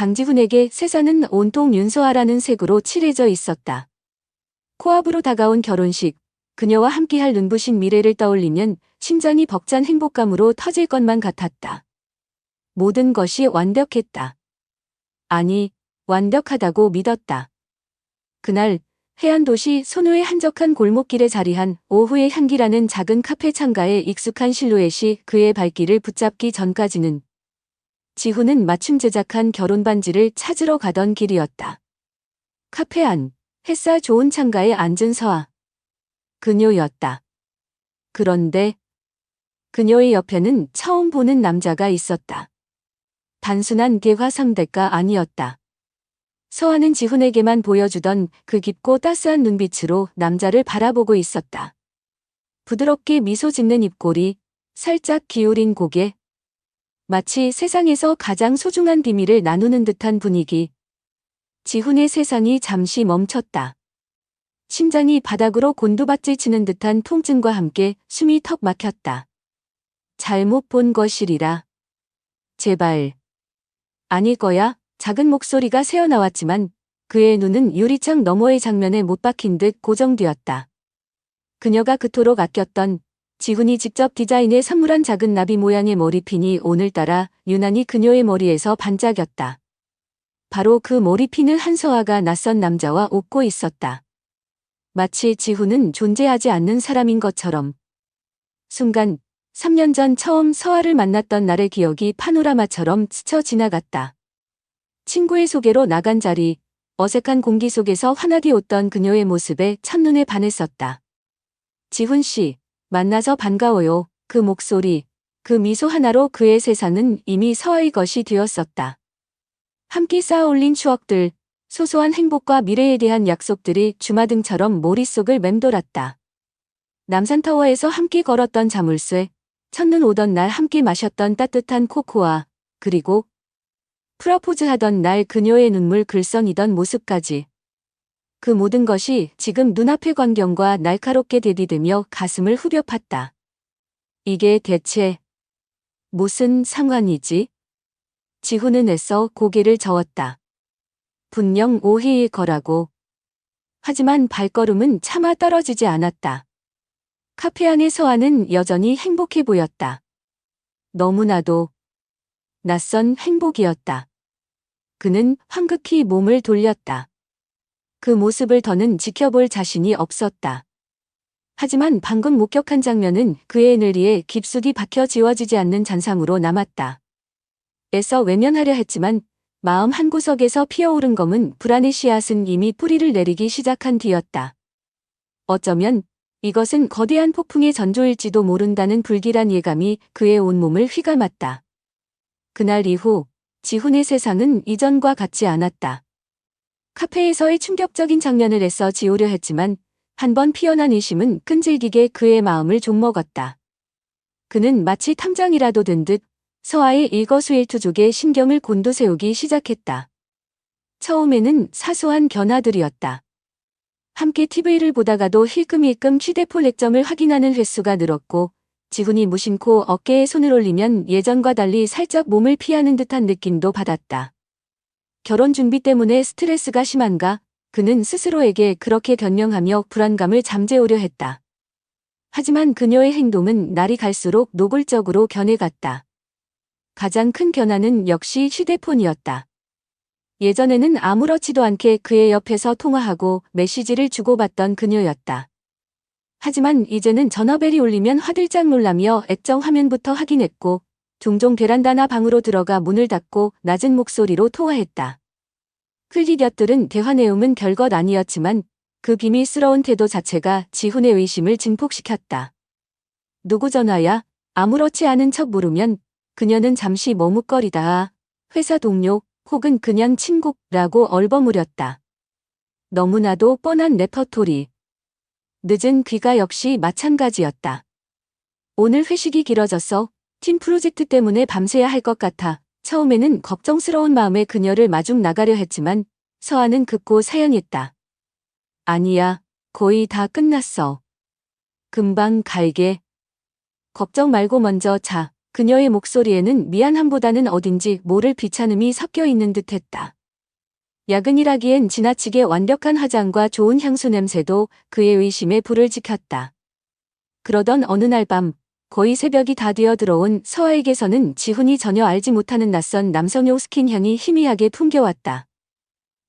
강지훈에게 세상은 온통 윤서아라는 색으로 칠해져 있었다. 코앞으로 다가온 결혼식, 그녀와 함께할 눈부신 미래를 떠올리면 심장이 벅찬 행복감으로 터질 것만 같았다. 모든 것이 완벽했다. 아니, 완벽하다고 믿었다. 그날 해안도시 소노의 한적한 골목길에 자리한 오후의 향기라는 작은 카페 창가에 익숙한 실루엣이 그의 발길을 붙잡기 전까지는 지훈은 맞춤 제작한 결혼 반지를 찾으러 가던 길이었다. 카페 안, 햇살 좋은 창가에 앉은 서아. 그녀였다. 그런데 그녀의 옆에는 처음 보는 남자가 있었다. 단순한 대화상대가 아니었다. 서아는 지훈에게만 보여주던 그 깊고 따스한 눈빛으로 남자를 바라보고 있었다. 부드럽게 미소 짓는 입꼬리, 살짝 기울인 고개. 마치 세상에서 가장 소중한 비밀을 나누는 듯한 분위기. 지훈의 세상이 잠시 멈췄다. 심장이 바닥으로 곤두박질 치는 듯한 통증과 함께 숨이 턱 막혔다. 잘못 본 것이리라. 제발. 아닐 거야. 작은 목소리가 새어나왔지만 그의 눈은 유리창 너머의 장면에 못 박힌 듯 고정되었다. 그녀가 그토록 아꼈던 지훈이 직접 디자인해 선물한 작은 나비 모양의 머리핀이 오늘따라 유난히 그녀의 머리에서 반짝였다. 바로 그 머리핀을 한서아가 낯선 남자와 옷고 있었다. 마치 지훈은 존재하지 않는 사람인 것처럼. 순간 3년 전 처음 서아를 만났던 날의 기억이 파노라마처럼 스쳐 지나갔다. 친구의 소개로 나간 자리, 어색한 공기 속에서 환하게 웃던 그녀의 모습에 첫눈에 반했었다. 지훈 씨, 만나서 반가워요. 그 목소리, 그 미소 하나로 그의 세상은 이미 서아의 것이 되었었다. 함께 쌓아올린 추억들, 소소한 행복과 미래에 대한 약속들이 주마등처럼 머릿속을 맴돌았다. 남산타워에서 함께 걸었던 자물쇠, 첫눈 오던 날 함께 마셨던 따뜻한 코코아, 그리고 프러포즈하던 날 그녀의 눈물 글썽이던 모습까지. 그 모든 것이 지금 눈앞의 광경과 날카롭게 대비되며 가슴을 후벼 팠다. 이게 대체 무슨 상황이지? 지훈은 애써 고개를 저었다. 분명 오해일 거라고. 하지만 발걸음은 차마 떨어지지 않았다. 카페 안의 서아는 여전히 행복해 보였다. 너무나도 낯선 행복이었다. 그는 황급히 몸을 돌렸다. 그 모습을 더는 지켜볼 자신이 없었다. 하지만 방금 목격한 장면은 그의 뇌리에 깊숙이 박혀 지워지지 않는 잔상으로 남았다. 애써 외면하려 했지만 마음 한구석에서 피어오른 검은 불안의 씨앗은 이미 뿌리를 내리기 시작한 뒤였다. 어쩌면 이것은 거대한 폭풍의 전조일지도 모른다는 불길한 예감이 그의 온몸을 휘감았다. 그날 이후 지훈의 세상은 이전과 같지 않았다. 카페에서의 충격적인 장면을 애써 지우려 했지만 한번 피어난 의심은 끈질기게 그의 마음을 좀먹었다. 그는 마치 탐정이라도 된 듯 서아의 일거수일투족에 신경을 곤두세우기 시작했다. 처음에는 사소한 변화들이었다. 함께 TV를 보다가도 힐끔힐끔 휴대폰 액정을 확인하는 횟수가 늘었고 지훈이 무심코 어깨에 손을 올리면 예전과 달리 살짝 몸을 피하는 듯한 느낌도 받았다. 결혼 준비 때문에 스트레스가 심한가? 그는 스스로에게 그렇게 변명하며 불안감을 잠재우려 했다. 하지만 그녀의 행동은 날이 갈수록 노골적으로 변해갔다. 가장 큰 변화는 역시 휴대폰이었다. 예전에는 아무렇지도 않게 그의 옆에서 통화하고 메시지를 주고받던 그녀였다. 하지만 이제는 전화벨이 울리면 화들짝 놀라며 액정 화면부터 확인했고 종종 베란다나 방으로 들어가 문을 닫고 낮은 목소리로 통화했다. 흘리 곁들은 대화 내용은 별것 아니었지만 그 비밀스러운 태도 자체가 지훈의 의심을 증폭시켰다. 누구 전화야? 아무렇지 않은 척 물으면 그녀는 잠시 머뭇거리다가 회사 동료 혹은 그냥 친구라고 얼버무렸다. 너무나도 뻔한 레퍼토리. 늦은 귀가 역시 마찬가지였다. 오늘 회식이 길어졌어. 팀 프로젝트 때문에 밤새야 할 것 같아. 처음에는 걱정스러운 마음에 그녀를 마중 나가려 했지만 서아는 급고 사연했다. 아니야, 거의 다 끝났어. 금방 갈게. 걱정 말고 먼저 자. 그녀의 목소리에는 미안함보다는 어딘지 모를 비찬음이 섞여 있는 듯했다. 야근이라기엔 지나치게 완벽한 화장과 좋은 향수 냄새도 그의 의심에 불을 지폈다. 그러던 어느 날 밤, 거의 새벽이 다 되어 들어온 서아에게서는 지훈이 전혀 알지 못하는 낯선 남성용 스킨 향이 희미하게 풍겨왔다.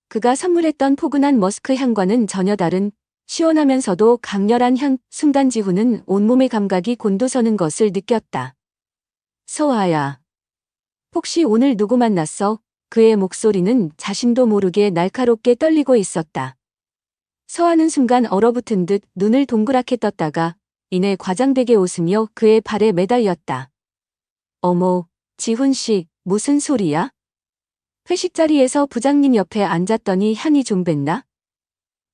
그가 선물했던 포근한 머스크 향과는 전혀 다른 시원하면서도 강렬한 향. 순간 지훈은 온몸의 감각이 곤두서는 것을 느꼈다. 서아야. 혹시 오늘 누구 만났어? 그의 목소리는 자신도 모르게 날카롭게 떨리고 있었다. 서아는 순간 얼어붙은 듯 눈을 동그랗게 떴다가 이내 과장되게 웃으며 그의 발에 매달렸다. 어머, 지훈 씨, 무슨 소리야? 회식 자리에서 부장님 옆에 앉았더니 향이 좀 뱄나?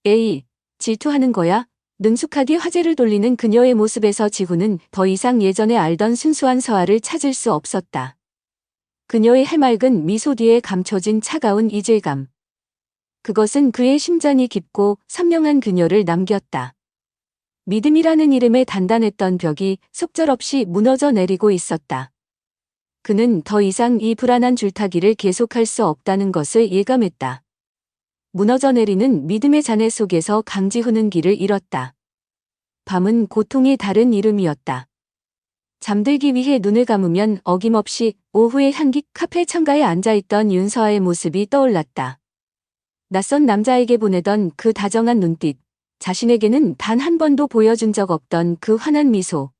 에이, 질투하는 거야? 능숙하게 화제를 돌리는 그녀의 모습에서 지훈은 더 이상 예전에 알던 순수한 서아를 찾을 수 없었다. 그녀의 해맑은 미소 뒤에 감춰진 차가운 이질감. 그것은 그의 심장이 깊고 선명한 그녀를 남겼다. 믿음이라는 이름의 단단했던 벽이 속절없이 무너져 내리고 있었다. 그는 더 이상 이 불안한 줄타기를 계속할 수 없다는 것을 예감했다. 무너져 내리는 믿음의 잔해 속에서 강지훈은 길을 잃었다. 밤은 고통의 다른 이름이었다. 잠들기 위해 눈을 감으면 어김없이 오후의 향기 카페 창가에 앉아있던 윤서아의 모습이 떠올랐다. 낯선 남자에게 보내던 그 다정한 눈빛, 자신에게는 단 한 번도 보여준 적 없던 그 환한 미소.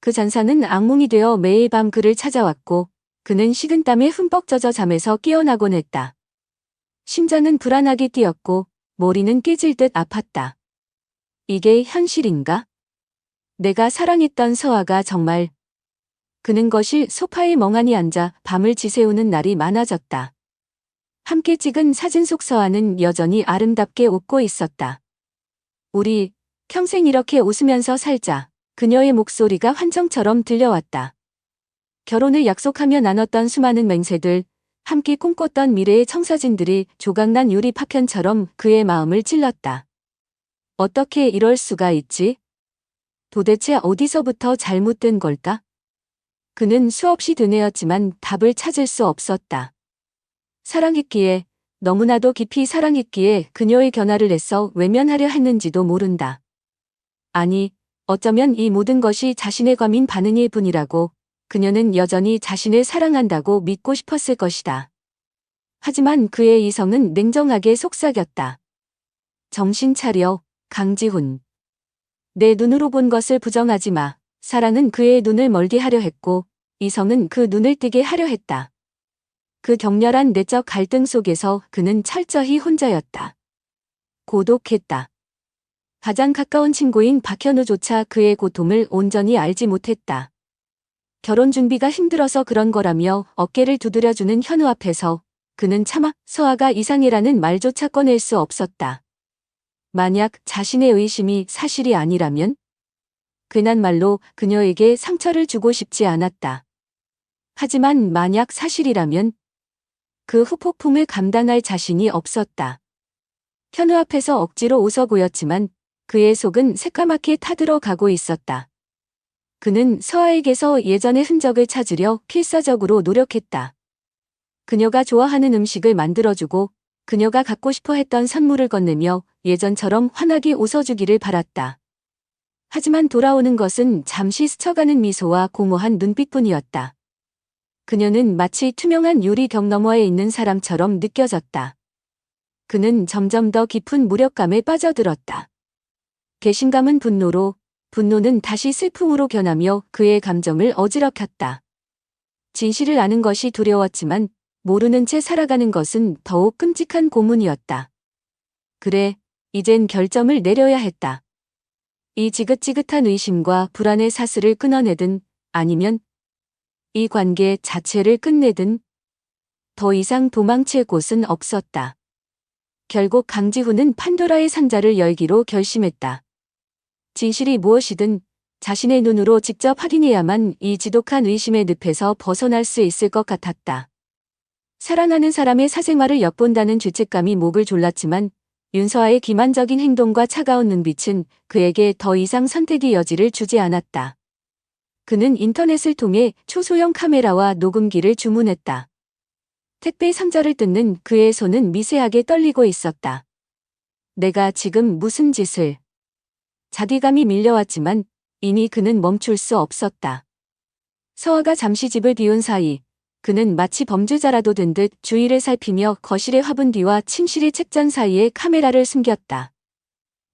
그 잔상은 악몽이 되어 매일 밤 그를 찾아왔고 그는 식은땀에 흠뻑 젖어 잠에서 깨어나곤 했다. 심장은 불안하게 뛰었고 머리는 깨질 듯 아팠다. 이게 현실인가? 내가 사랑했던 서아가 정말. 그는 거실 소파에 멍하니 앉아 밤을 지새우는 날이 많아졌다. 함께 찍은 사진 속 서아는 여전히 아름답게 웃고 있었다. 우리 평생 이렇게 웃으면서 살자. 그녀의 목소리가 환청처럼 들려왔다. 결혼을 약속하며 나눴던 수많은 맹세들, 함께 꿈꿨던 미래의 청사진들이 조각난 유리 파편처럼 그의 마음을 찔렀다. 어떻게 이럴 수가 있지? 도대체 어디서부터 잘못된 걸까? 그는 수없이 되뇌었지만 답을 찾을 수 없었다. 사랑했기에, 너무나도 깊이 사랑했기에 그녀의 견화를 애써 외면하려 했는지도 모른다. 아니, 어쩌면 이 모든 것이 자신의 과민 반응일 뿐이라고 그녀는 여전히 자신을 사랑한다고 믿고 싶었을 것이다. 하지만 그의 이성은 냉정하게 속삭였다. 정신 차려, 강지훈. 내 눈으로 본 것을 부정하지 마. 사랑은 그의 눈을 멀게 하려 했고 이성은 그 눈을 뜨게 하려 했다. 그 격렬한 내적 갈등 속에서 그는 철저히 혼자였다. 고독했다. 가장 가까운 친구인 박현우조차 그의 고통을 온전히 알지 못했다. 결혼 준비가 힘들어서 그런 거라며 어깨를 두드려주는 현우 앞에서 그는 차마 서아가 이상해라는 말조차 꺼낼 수 없었다. 만약 자신의 의심이 사실이 아니라면? 괜한 말로 그녀에게 상처를 주고 싶지 않았다. 하지만 만약 사실이라면? 그 후폭풍을 감당할 자신이 없었다. 현우 앞에서 억지로 웃어 보였지만 그의 속은 새까맣게 타들어 가고 있었다. 그는 서아에게서 예전의 흔적을 찾으려 필사적으로 노력했다. 그녀가 좋아하는 음식을 만들어주고 그녀가 갖고 싶어 했던 선물을 건네며 예전처럼 환하게 웃어주기를 바랐다. 하지만 돌아오는 것은 잠시 스쳐가는 미소와 공허한 눈빛뿐이었다. 그녀는 마치 투명한 유리 벽 너머에 있는 사람처럼 느껴졌다. 그는 점점 더 깊은 무력감에 빠져들었다. 배신감은 분노로, 분노는 다시 슬픔으로 변하며 그의 감정을 어지럽혔다. 진실을 아는 것이 두려웠지만 모르는 채 살아가는 것은 더욱 끔찍한 고문이었다. 그래, 이젠 결정을 내려야 했다. 이 지긋지긋한 의심과 불안의 사슬을 끊어내든 아니면 이 관계 자체를 끝내든 더 이상 도망칠 곳은 없었다. 결국 강지훈은 판도라의 상자를 열기로 결심했다. 진실이 무엇이든 자신의 눈으로 직접 확인해야만 이 지독한 의심의 늪에서 벗어날 수 있을 것 같았다. 사랑하는 사람의 사생활을 엿본다는 죄책감이 목을 졸랐지만 윤서아의 기만적인 행동과 차가운 눈빛은 그에게 더 이상 선택의 여지를 주지 않았다. 그는 인터넷을 통해 초소형 카메라와 녹음기를 주문했다. 택배 상자를 뜯는 그의 손은 미세하게 떨리고 있었다. 내가 지금 무슨 짓을. 자괴감이 밀려왔지만 이미 그는 멈출 수 없었다. 서아가 잠시 집을 비운 사이 그는 마치 범죄자라도 된 듯 주위를 살피며 거실의 화분 뒤와 침실의 책장 사이에 카메라를 숨겼다.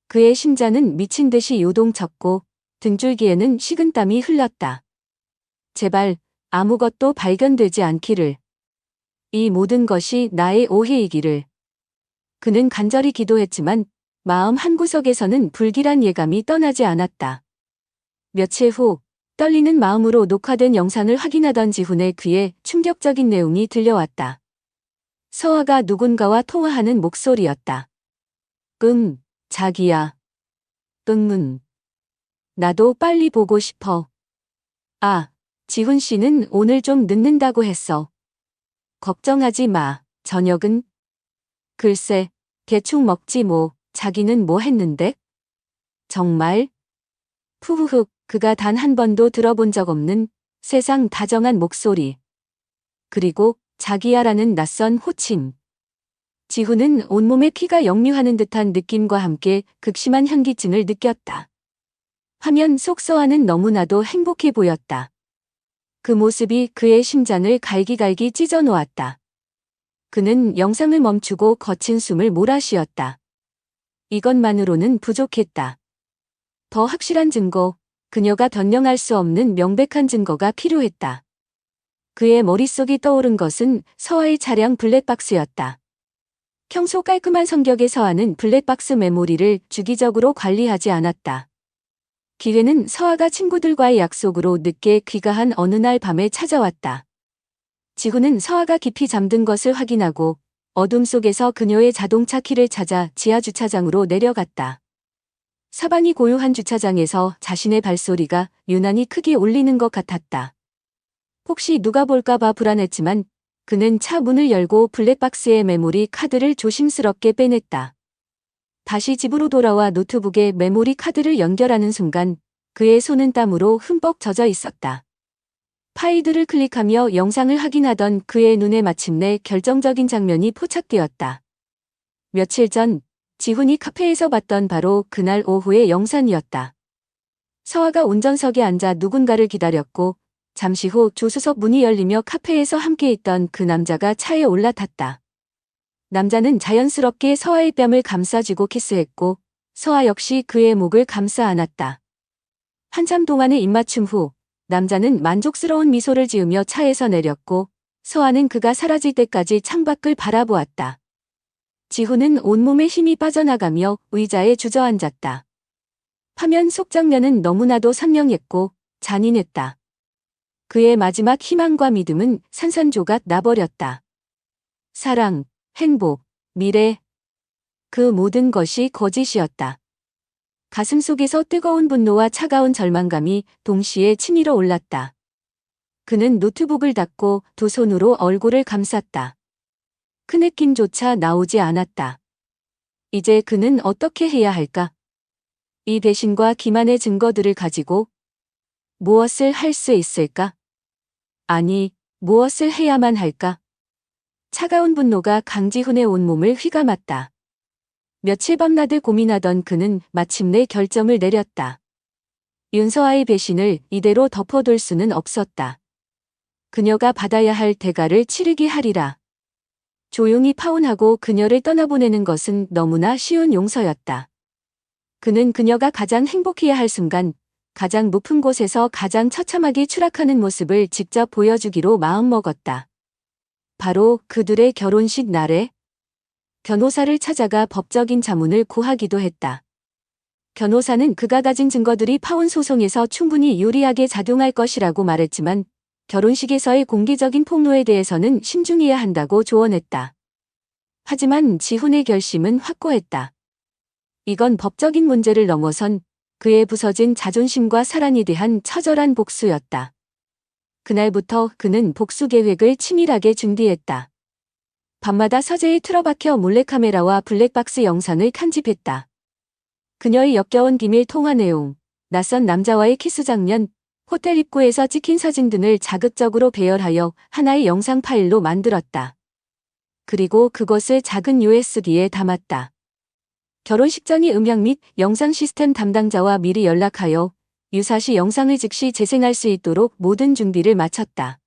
그의 심장은 미친 듯이 요동쳤고 등줄기에는 식은땀이 흘렀다. 제발 아무것도 발견되지 않기를. 이 모든 것이 나의 오해이기를. 그는 간절히 기도했지만 마음 한구석에서는 불길한 예감이 떠나지 않았다. 며칠 후 떨리는 마음으로 녹화된 영상을 확인하던 지훈의 귀에 충격적인 내용이 들려왔다. 서아가 누군가와 통화하는 목소리였다. 자기야. 나도 빨리 보고 싶어. 아, 지훈 씨는 오늘 좀 늦는다고 했어. 걱정하지 마. 저녁은? 글쎄, 대충 먹지 뭐. 자기는 뭐 했는데? 정말? 푸흐흑. 그가 단 한 번도 들어본 적 없는 세상 다정한 목소리. 그리고 자기야라는 낯선 호칭. 지훈은 온몸에 피가 역류하는 듯한 느낌과 함께 극심한 현기증을 느꼈다. 화면 속 서아는 너무나도 행복해 보였다. 그 모습이 그의 심장을 갈기갈기 찢어 놓았다. 그는 영상을 멈추고 거친 숨을 몰아쉬었다. 이것만으로는 부족했다. 더 확실한 증거, 그녀가 변명할 수 없는 명백한 증거가 필요했다. 그의 머릿속이 떠오른 것은 서아의 차량 블랙박스였다. 평소 깔끔한 성격의 서아는 블랙박스 메모리를 주기적으로 관리하지 않았다. 기회는 서아가 친구들과의 약속으로 늦게 귀가한 어느 날 밤에 찾아왔다. 지훈은 서아가 깊이 잠든 것을 확인하고 어둠 속에서 그녀의 자동차 키를 찾아 지하주차장으로 내려갔다. 사방이 고요한 주차장에서 자신의 발소리가 유난히 크게 울리는 것 같았다. 혹시 누가 볼까봐 불안했지만 그는 차 문을 열고 블랙박스의 메모리 카드를 조심스럽게 빼냈다. 다시 집으로 돌아와 노트북에 메모리 카드를 연결하는 순간 그의 손은 땀으로 흠뻑 젖어 있었다. 파일들을 클릭하며 영상을 확인하던 그의 눈에 마침내 결정적인 장면이 포착되었다. 며칠 전 지훈이 카페에서 봤던 바로 그날 오후의 영상이었다. 서아가 운전석에 앉아 누군가를 기다렸고 잠시 후 조수석 문이 열리며 카페에서 함께 있던 그 남자가 차에 올라탔다. 남자는 자연스럽게 서아의 뺨을 감싸쥐고 키스했고 서아 역시 그의 목을 감싸 안았다. 한참 동안의 입맞춤 후 남자는 만족스러운 미소를 지으며 차에서 내렸고 서아는 그가 사라질 때까지 창밖을 바라보았다. 지훈은 온몸에 힘이 빠져나가며 의자에 주저앉았다. 화면 속 장면은 너무나도 선명했고 잔인했다. 그의 마지막 희망과 믿음은 산산조각 나버렸다. 사랑, 행복, 미래. 그 모든 것이 거짓이었다. 가슴속에서 뜨거운 분노와 차가운 절망감이 동시에 치밀어 올랐다. 그는 노트북을 닫고 두 손으로 얼굴을 감쌌다. 큰 느낌조차 나오지 않았다. 이제 그는 어떻게 해야 할까? 이 배신과 기만의 증거들을 가지고 무엇을 할 수 있을까? 아니, 무엇을 해야만 할까? 차가운 분노가 강지훈의 온몸을 휘감았다. 며칠 밤낮을 고민하던 그는 마침내 결정을 내렸다. 윤서아의 배신을 이대로 덮어둘 수는 없었다. 그녀가 받아야 할 대가를 치르게 하리라. 조용히 파혼하고 그녀를 떠나보내는 것은 너무나 쉬운 용서였다. 그는 그녀가 가장 행복해야 할 순간, 가장 높은 곳에서 가장 처참하게 추락하는 모습을 직접 보여주기로 마음먹었다. 바로 그들의 결혼식 날에 변호사를 찾아가 법적인 자문을 구하기도 했다. 변호사는 그가 가진 증거들이 파혼 소송에서 충분히 유리하게 작용할 것이라고 말했지만 결혼식에서의 공개적인 폭로에 대해서는 신중해야 한다고 조언했다. 하지만 지훈의 결심은 확고했다. 이건 법적인 문제를 넘어선 그의 부서진 자존심과 사랑에 대한 처절한 복수였다. 그날부터 그는 복수 계획을 치밀하게 준비했다. 밤마다 서재에 틀어박혀 몰래카메라와 블랙박스 영상을 편집했다. 그녀의 역겨운 비밀 통화 내용, 낯선 남자와의 키스 장면, 호텔 입구에서 찍힌 사진 등을 자극적으로 배열하여 하나의 영상 파일로 만들었다. 그리고 그것을 작은 USB에 담았다. 결혼식장의 음향 및 영상 시스템 담당자와 미리 연락하여 유사시 영상을 즉시 재생할 수 있도록 모든 준비를 마쳤다.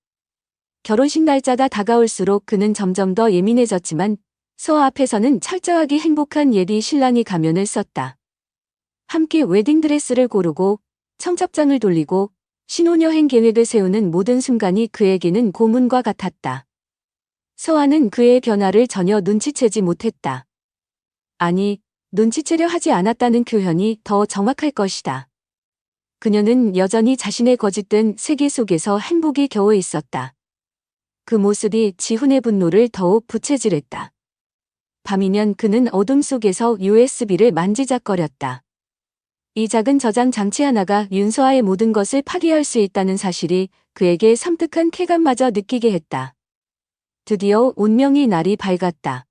결혼식 날짜가 다가올수록 그는 점점 더 예민해졌지만 서아 앞에서는 철저하게 행복한 예비 신랑의 가면을 썼다. 함께 웨딩드레스를 고르고 청첩장을 돌리고 신혼여행 계획을 세우는 모든 순간이 그에게는 고문과 같았다. 서아는 그의 변화를 전혀 눈치채지 못했다. 아니, 눈치채려 하지 않았다는 표현이 더 정확할 것이다. 그녀는 여전히 자신의 거짓된 세계 속에서 행복이 겨워 있었다. 그 모습이 지훈의 분노를 더욱 부채질했다. 밤이면 그는 어둠 속에서 USB를 만지작거렸다. 이 작은 저장 장치 하나가 윤서아의 모든 것을 파괴할 수 있다는 사실이 그에게 섬뜩한 쾌감마저 느끼게 했다. 드디어 운명의 날이 밝았다.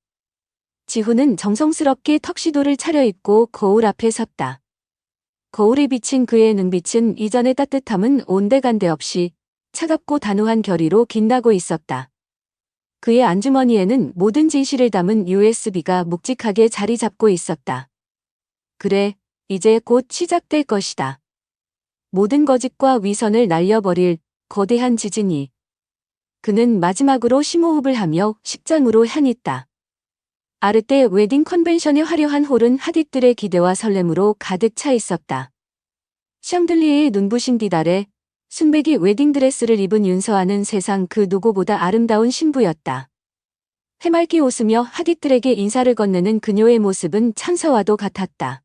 지훈은 정성스럽게 턱시도를 차려입고 거울 앞에 섰다. 거울에 비친 그의 눈빛은 이전의 따뜻함은 온데간데 없이 차갑고 단호한 결의로 빛나고 있었다. 그의 안주머니에는 모든 진실을 담은 USB가 묵직하게 자리 잡고 있었다. 그래, 이제 곧 시작될 것이다. 모든 거짓과 위선을 날려버릴 거대한 지진이. 그는 마지막으로 심호흡을 하며 식장으로 향했다. 아르테 웨딩 컨벤션의 화려한 홀은 하객들의 기대와 설렘으로 가득 차 있었다. 샹들리에의 눈부신 빛 아래 순백이 웨딩드레스를 입은 윤서아는 세상 그 누구보다 아름다운 신부였다. 해맑게 웃으며 하객들에게 인사를 건네는 그녀의 모습은 천사와도 같았다.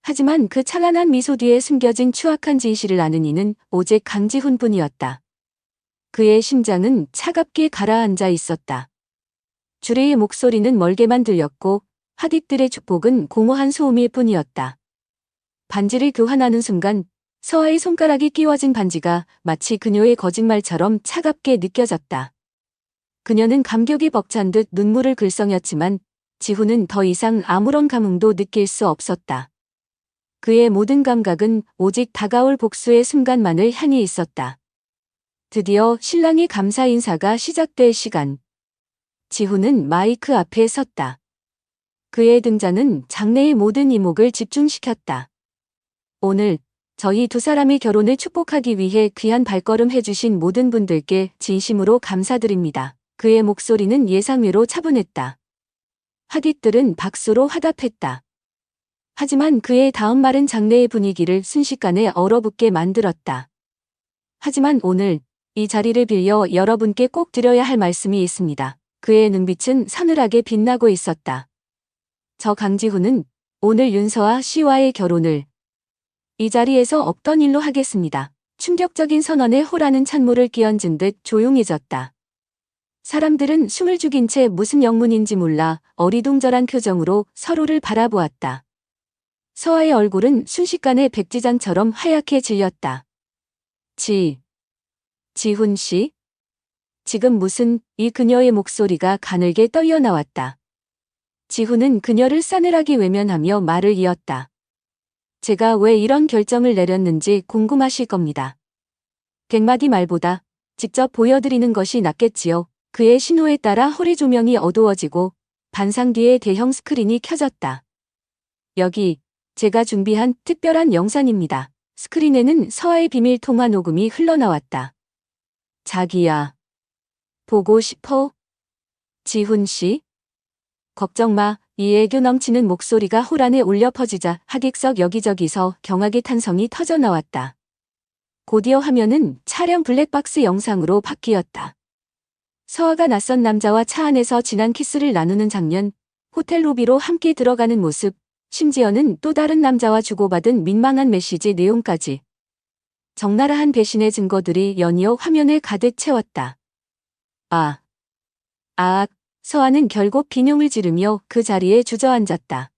하지만 그 찬란한 미소 뒤에 숨겨진 추악한 진실을 아는 이는 오직 강지훈뿐이었다. 그의 심장은 차갑게 가라앉아 있었다. 주례의 목소리는 멀게만 들렸고 하객들의 축복은 공허한 소음일 뿐이었다. 반지를 교환하는 순간 서아의 손가락이 끼워진 반지가 마치 그녀의 거짓말처럼 차갑게 느껴졌다. 그녀는 감격이 벅찬 듯 눈물을 글썽였지만 지훈은 더 이상 아무런 감흥도 느낄 수 없었다. 그의 모든 감각은 오직 다가올 복수의 순간만을 향해 있었다. 드디어 신랑의 감사 인사가 시작될 시간. 지훈은 마이크 앞에 섰다. 그의 등장은 장래의 모든 이목을 집중시켰다. 오늘 저희 두 사람의 결혼을 축복하기 위해 귀한 발걸음 해주신 모든 분들께 진심으로 감사드립니다. 그의 목소리는 예상외로 차분했다. 하객들은 박수로 화답했다. 하지만 그의 다음 말은 장래의 분위기를 순식간에 얼어붙게 만들었다. 하지만 오늘 이 자리를 빌려 여러분께 꼭 드려야 할 말씀이 있습니다. 그의 눈빛은 서늘하게 빛나고 있었다. 저 강지훈은 오늘 윤서아 씨와의 결혼을 이 자리에서 없던 일로 하겠습니다. 충격적인 선언에 호라는 찬물을 끼얹은 듯 조용해졌다. 사람들은 숨을 죽인 채 무슨 영문인지 몰라 어리둥절한 표정으로 서로를 바라보았다. 서아의 얼굴은 순식간에 백지장처럼 하얗게 질렸다. 지훈 씨? 지금 무슨 이 그녀의 목소리가 가늘게 떨려 나왔다. 지훈은 그녀를 싸늘하게 외면하며 말을 이었다. 제가 왜 이런 결정을 내렸는지 궁금하실 겁니다. 100마디 말보다 직접 보여드리는 것이 낫겠지요. 그의 신호에 따라 홀의 조명이 어두워지고 반상 뒤에 대형 스크린이 켜졌다. 여기 제가 준비한 특별한 영상입니다. 스크린에는 서아의 비밀 통화 녹음이 흘러나왔다. 자기야. 보고 싶어? 지훈 씨? 걱정 마. 이 애교 넘치는 목소리가 홀 안에 울려 퍼지자 하객석 여기저기서 경악의 탄성이 터져 나왔다. 곧이어 화면은 차량 블랙박스 영상으로 바뀌었다. 서아가 낯선 남자와 차 안에서 진한 키스를 나누는 장면, 호텔 로비로 함께 들어가는 모습, 심지어는 또 다른 남자와 주고받은 민망한 메시지 내용까지. 적나라한 배신의 증거들이 연이어 화면을 가득 채웠다. 서아는 결국 비명을 지르며 그 자리에 주저앉았다.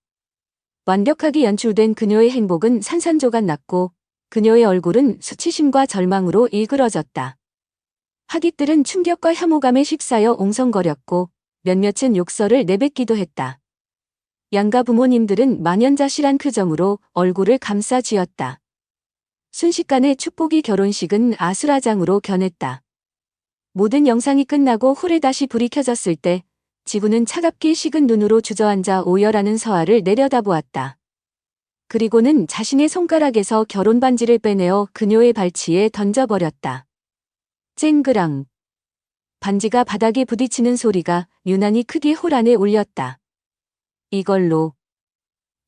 완벽하게 연출된 그녀의 행복은 산산조각 났고 그녀의 얼굴은 수치심과 절망으로 일그러졌다. 하객들은 충격과 혐오감에 휩싸여 옹성거렸고 몇몇은 욕설을 내뱉기도 했다. 양가 부모님들은 만연자실한 표정으로 얼굴을 감싸 쥐었다. 순식간에 축복이 결혼식은 아수라장으로 변했다. 모든 영상이 끝나고 홀에 다시 불이 켜졌을 때 지구는 차갑게 식은 눈으로 주저앉아 오열하는 서아를 내려다보았다. 그리고는 자신의 손가락에서 결혼 반지를 빼내어 그녀의 발치에 던져버렸다. 쨍그랑. 반지가 바닥에 부딪히는 소리가 유난히 크게 홀 안에 울렸다. 이걸로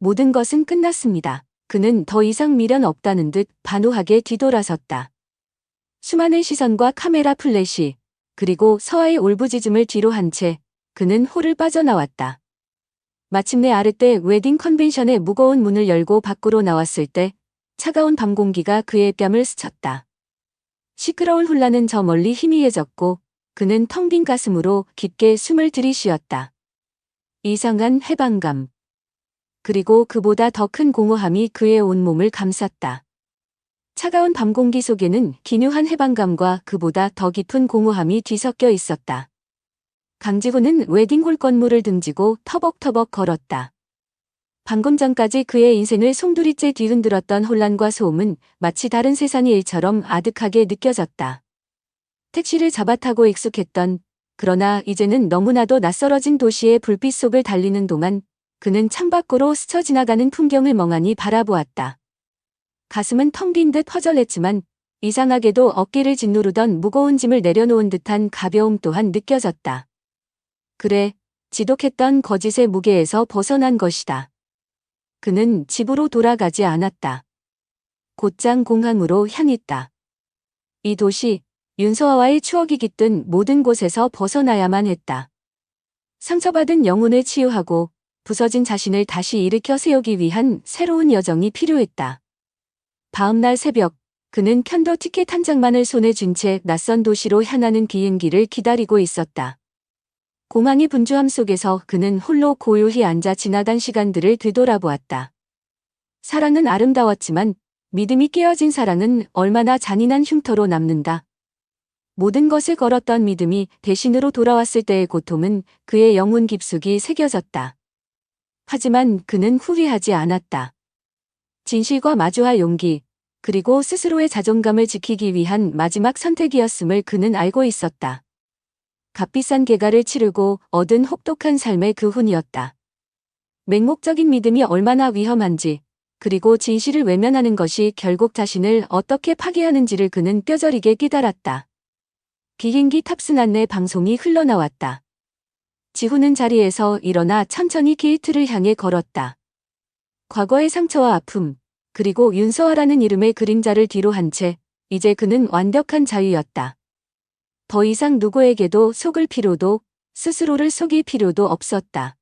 모든 것은 끝났습니다. 그는 더 이상 미련 없다는 듯 반우하게 뒤돌아섰다. 수많은 시선과 카메라 플래시, 그리고 서아의 울부짖음을 뒤로 한 채 그는 홀을 빠져나왔다. 마침내 아르떼 웨딩 컨벤션의 무거운 문을 열고 밖으로 나왔을 때 차가운 밤 공기가 그의 뺨을 스쳤다. 시끄러운 혼란은 저 멀리 희미해졌고 그는 텅 빈 가슴으로 깊게 숨을 들이쉬었다. 이상한 해방감. 그리고 그보다 더 큰 공허함이 그의 온몸을 감쌌다. 차가운 밤 공기 속에는 기묘한 해방감과 그보다 더 깊은 공허함이 뒤섞여 있었다. 강지훈은 웨딩홀 건물을 등지고 터벅터벅 걸었다. 방금 전까지 그의 인생을 송두리째 뒤흔들었던 혼란과 소음은 마치 다른 세상의 일처럼 아득하게 느껴졌다. 택시를 잡아타고 익숙했던, 그러나 이제는 너무나도 낯설어진 도시의 불빛 속을 달리는 동안 그는 창밖으로 스쳐 지나가는 풍경을 멍하니 바라보았다. 가슴은 텅 빈 듯 허전했지만 이상하게도 어깨를 짓누르던 무거운 짐을 내려놓은 듯한 가벼움 또한 느껴졌다. 그래, 지독했던 거짓의 무게에서 벗어난 것이다. 그는 집으로 돌아가지 않았다. 곧장 공항으로 향했다. 이 도시, 윤서아와의 추억이 깃든 모든 곳에서 벗어나야만 했다. 상처받은 영혼을 치유하고 부서진 자신을 다시 일으켜 세우기 위한 새로운 여정이 필요했다. 다음날 새벽, 그는 편도 티켓 한 장만을 손에 쥔 채 낯선 도시로 향하는 비행기를 기다리고 있었다. 공항의 분주함 속에서 그는 홀로 고요히 앉아 지나간 시간들을 되돌아보았다. 사랑은 아름다웠지만 믿음이 깨어진 사랑은 얼마나 잔인한 흉터로 남는다. 모든 것을 걸었던 믿음이 대신으로 돌아왔을 때의 고통은 그의 영혼 깊숙이 새겨졌다. 하지만 그는 후회하지 않았다. 진실과 마주할 용기, 그리고 스스로의 자존감을 지키기 위한 마지막 선택이었음을 그는 알고 있었다. 값비싼 계가를 치르고 얻은 혹독한 삶의 그 훈이었다. 맹목적인 믿음이 얼마나 위험한지, 그리고 진실을 외면하는 것이 결국 자신을 어떻게 파괴하는지를 그는 뼈저리게 깨달았다. 비행기 탑승 안내 방송이 흘러나왔다. 지훈은 자리에서 일어나 천천히 게이트를 향해 걸었다. 과거의 상처와 아픔, 그리고 윤서아라는 이름의 그림자를 뒤로 한 채 이제 그는 완벽한 자유였다. 더 이상 누구에게도 속을 필요도 스스로를 속일 필요도 없었다.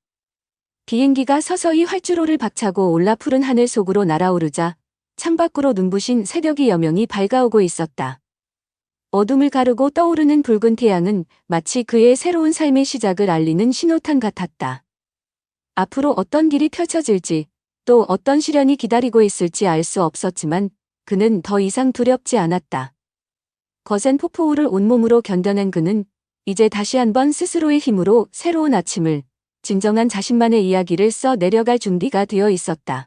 비행기가 서서히 활주로를 박차고 올라 푸른 하늘 속으로 날아오르자 창밖으로 눈부신 새벽의 여명이 밝아오고 있었다. 어둠을 가르고 떠오르는 붉은 태양은 마치 그의 새로운 삶의 시작을 알리는 신호탄 같았다. 앞으로 어떤 길이 펼쳐질지 또 어떤 시련이 기다리고 있을지 알 수 없었지만 그는 더 이상 두렵지 않았다. 거센 폭포우를 온몸으로 견뎌낸 그는 이제 다시 한번 스스로의 힘으로 새로운 아침을, 진정한 자신만의 이야기를 써 내려갈 준비가 되어 있었다.